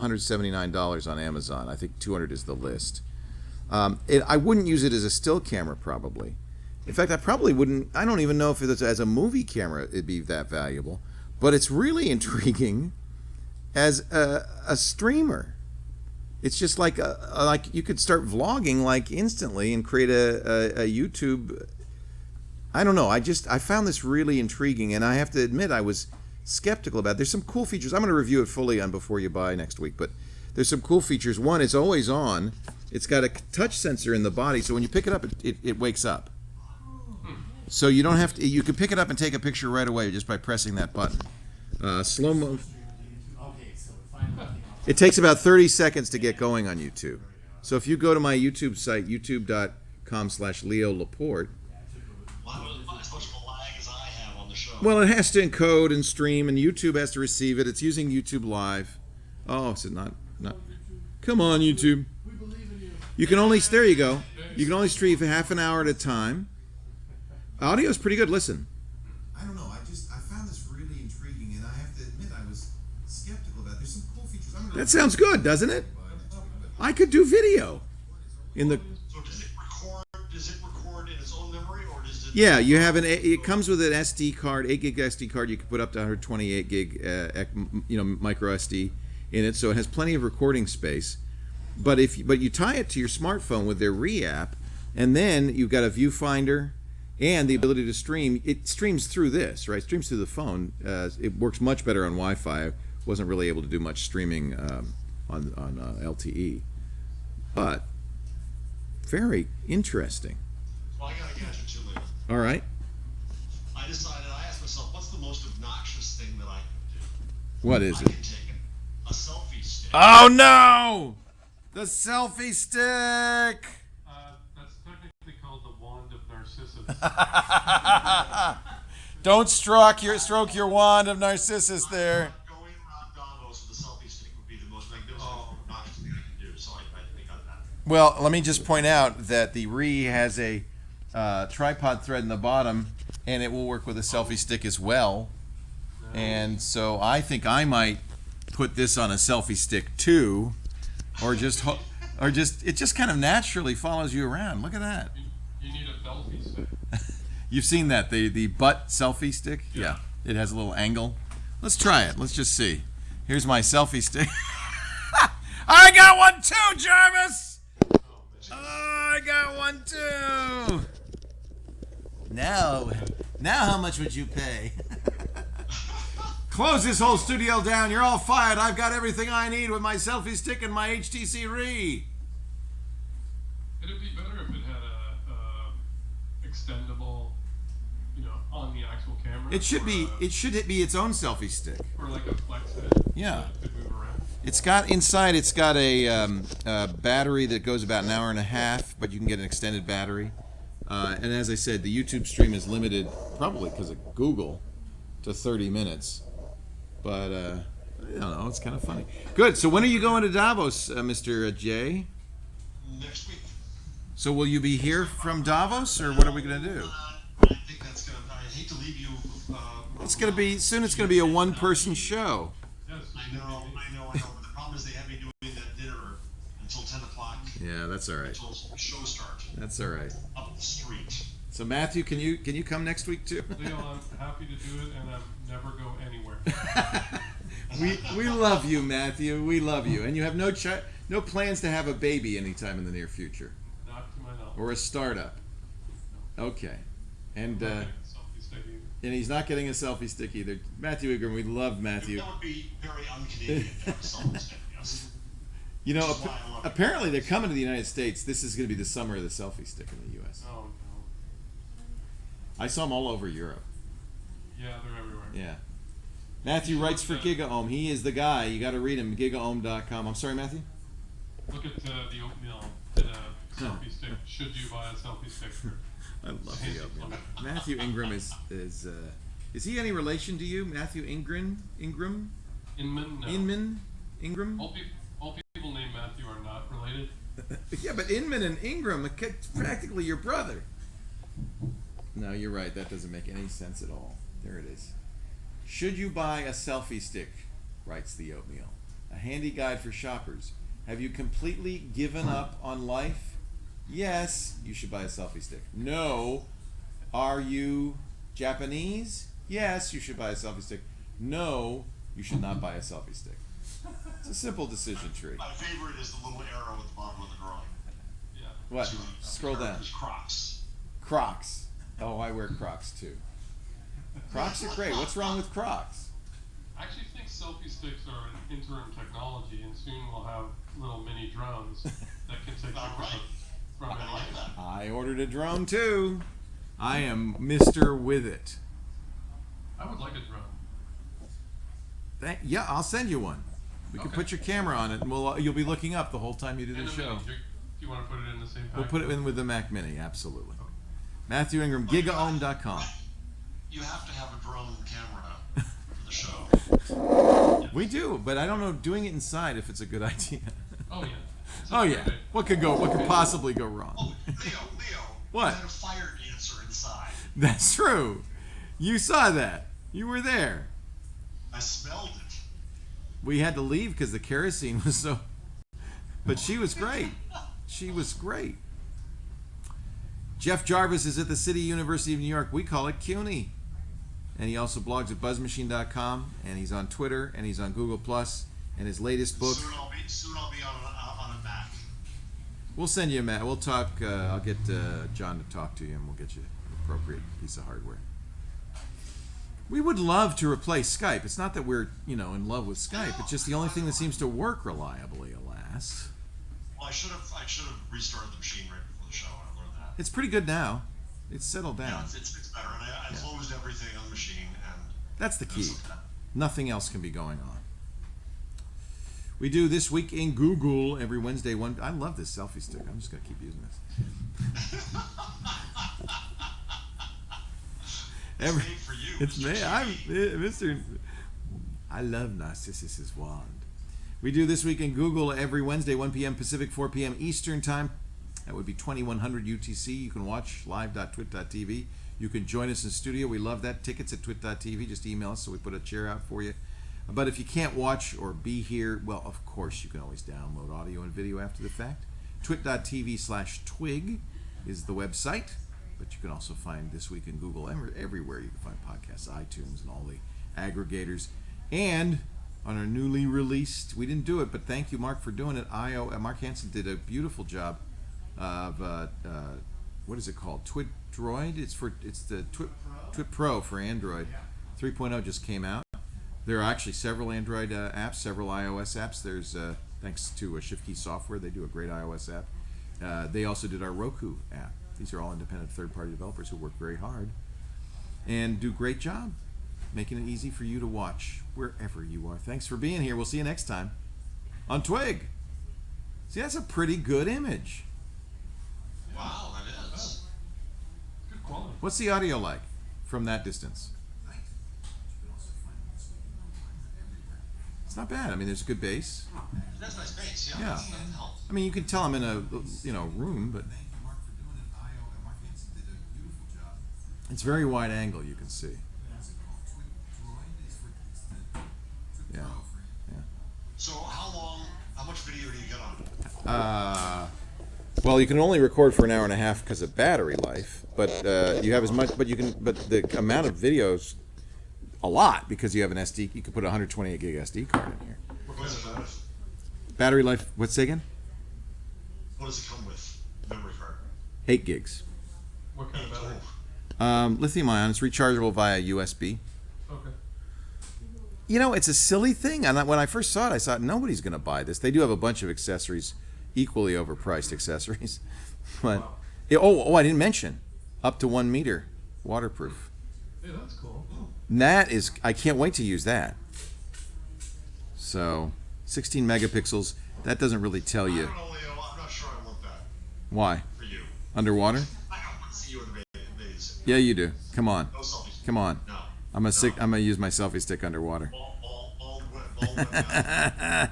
$179 on Amazon. I think 200 is the list. I wouldn't use it as a still camera, probably. In fact, I probably wouldn't. I don't even know if it's as a movie camera it'd be that valuable. But it's really intriguing as a streamer. It's just like you could start vlogging like instantly and create a YouTube. I don't know. I found this really intriguing, and I have to admit I was skeptical about it. There's some cool features. I'm going to review it fully on Before You Buy next week, but there's some cool features. One, it's always on. It's got a touch sensor in the body, so when you pick it up, it wakes up. So you don't have to. You can pick it up and take a picture right away just by pressing that button. Slow mo. It takes about 30 seconds to get going on YouTube. So if you go to my YouTube site, youtube.com/Leo Laporte. Well, it has to encode and stream, and YouTube has to receive it. It's using YouTube Live. Oh, is it not? Come on, YouTube. You can only. There you go. You can only stream for half an hour at a time. Audio is pretty good. Listen. I don't know. I found this really intriguing, and I have to admit I was skeptical about it. There's some cool features. That sounds good, doesn't it? I could do video in the. So does it record in its own memory, or does it? Yeah, you have it comes with an SD card, 8 gig SD card. You can put up to 128 gig, micro SD in it, so it has plenty of recording space. But you tie it to your smartphone with their Re-app, and then you've got a viewfinder and the ability to stream. It streams through this, right? It streams through the phone. It works much better on Wi-Fi. I wasn't really able to do much streaming on LTE, but very interesting. Well, I got a gadget too later. All right. I asked myself, what's the most obnoxious thing that I can do? What is I it? can take a selfie stick. Oh no! The selfie stick! That's technically called the wand of Narcissus. Don't stroke your wand of Narcissus there. Going around Davos with a selfie stick would be the most magnificent obnoxious thing I can do, so I got that. Well, let me just point out that the Re has a tripod thread in the bottom, and it will work with a selfie stick as well. And so I think I might put this on a selfie stick too, or just it just kind of naturally follows you around. Look at that. You need a selfie stick. You've seen that, the butt selfie stick? Yeah. It has a little angle. Let's try it. Let's just see. Here's my selfie stick. I got one too, Jarvis! Oh, I got one too! Now how much would you pay? Close this whole studio down. You're all fired. I've got everything I need with my selfie stick and my HTC Re. It'd be better if it had a extendable, on the actual camera. It should be its own selfie stick. Or like a flex head. Yeah. That could move around. It's got inside. It's got a battery that goes about an hour and a half, but you can get an extended battery. And as I said, the YouTube stream is limited, probably because of Google, to 30 minutes. But I don't know. It's kind of funny. Good. So when are you going to Davos, Mr. J? Next week. So will you be here from Davos, or what are we going to do? I think that's gonna. I hate to leave you. It's going to be soon. It's going to be a one-person show. Yes. I know. But the problem is they have me doing that dinner until 10 o'clock. Yeah, that's all right. Until the show starts. That's all right. Up the street. So Matthew, can you come next week too? Leo, I'm happy to do it, and I'm never go anywhere. we love you, Matthew. We love you, and you have no plans to have a baby anytime in the near future, Not to my knowledge. or a startup. Okay, and I'm not getting a selfie stick either. and he's not getting a selfie stick either. Matthew Ingram, we love Matthew. That would be very un-Canadian to have a selfie stick. Yes. You know, Which is why I love it. apparently they're coming to the United States. This is going to be the summer of the selfie stick in the U.S. Oh, no. I saw them all over Europe. Yeah, they're everywhere. Yeah. Matthew writes for GigaOM. He is the guy. You got to read him. GigaOM.com. I'm sorry, Matthew? Look at the oatmeal that a selfie stick. Should you buy a selfie stick? I love the oatmeal. Matthew Ingram is he any relation to you? Matthew Ingram? Inman? No. Inman? Ingram? All people named Matthew are not related. Yeah, but Inman and Ingram are practically your brother. No, you're right. That doesn't make any sense at all. There it is. Should you buy a selfie stick? Writes the oatmeal. A handy guide for shoppers. Have you completely given up on life? Yes, you should buy a selfie stick. No. Are you Japanese? Yes, you should buy a selfie stick. No, you should not buy a selfie stick. It's a simple decision tree. My favorite is the little arrow at the bottom of the drawing. Yeah. What? So, Scroll down. There's Crocs. Crocs. Oh, I wear Crocs too. Crocs are great. What's wrong with Crocs? I actually think selfie sticks are an interim technology, and soon we'll have little mini drones that can take All pictures right. from I like any that. I ordered a drone too. I am Mr. With It. I would like a drone. Yeah, I'll send you one. We can Okay. put your camera on it, and you'll be looking up the whole time you do And the a show. mini. Do you want to put it in the same package? We'll put it in with the Mac Mini, absolutely. Matthew Ingram, gigaohm.com. You have to have a drone camera for the show. We do, but I don't know doing it inside if it's a good idea. Oh, yeah. It's a Oh yeah. great- What could possibly go wrong? Oh, Leo. What? You had a fire dancer inside. That's true. You saw that. You were there. I smelled it. We had to leave because the kerosene was so. But she was great. She was great. Jeff Jarvis is at the City University of New York. We call it CUNY. And he also blogs at buzzmachine.com, and he's on Twitter, and he's on Google Plus, and his latest book. Soon I'll be on a Mac. We'll send you a Matt. We'll talk. I'll get John to talk to you, and we'll get you an appropriate piece of hardware. We would love to replace Skype. It's not that we're in love with Skype. It's just the only thing that seems to work reliably. Alas, Well, I should have restarted the machine right before the show. I learned that. it's pretty good now. It's settled Yeah, down. it's better. And I closed everything on the machine, and That's the key. it's okay. Nothing else can be going on. We do This Week in Google every Wednesday. I love this selfie stick. I'm just gonna keep using this. It's made for you. It's Mr. me. I'm TV. Mr. I love Narcissus' wand. We do This Week in Google every Wednesday, 1 p.m. Pacific, 4 p.m. Eastern Time. That would be 2100 UTC. You can watch live.twit.tv. You can join us in studio. We love that. Tickets at twit.tv. Just email us so we put a chair out for you. But if you can't watch or be here, well, of course, you can always download audio and video after the fact. Twit.tv/twig is the website. But you can also find This Week in Google everywhere. You can find podcasts, iTunes, and all the aggregators. And on our newly released, we didn't do it, but thank you, Mark, for doing it. Mark Hansen did a beautiful job of what is it called? Twit Droid. It's the Twit Pro for Android. 3.0 just came out. There are actually several Android apps, several iOS apps. There's thanks to ShiftKey Software, they do a great iOS app. They also did our Roku app. These are all independent third-party developers who work very hard and do a great job making it easy for you to watch wherever you are. Thanks for being here. We'll see you next time on Twig. See, that's a pretty good image. Wow, that is. Good quality. What's the audio like from that distance? It's not bad. I mean, there's a good bass. That's nice bass. Yeah. Yeah. That helps. I mean, you can tell I'm in a room, but it's very wide angle. You can see. Yeah. So how much video do you get on it? Well, you can only record for an hour and a half because of battery life, but you have as much. But the amount of videos, a lot, because you have an SD. You can put a 128 gig SD card in here. What does it come with? Battery life. What's it again? What does it come with? Memory card. 8 gigs. What kind of battery? Lithium ion. It's rechargeable via USB. Okay. It's a silly thing. And when I first saw it, I thought nobody's going to buy this. They do have a bunch of accessories, equally overpriced accessories. But Wow. I didn't mention up to 1 meter waterproof. Hey, that's cool. And that is, I can't wait to use that. So, 16 megapixels. That doesn't really tell I you don't know, Leo. I'm not sure I want that why. for you. Underwater? I don't want to see you in the bathing. Yeah, you do. Come on, No selfies. come on. No. I'm gonna use my selfie stick underwater. All wet now.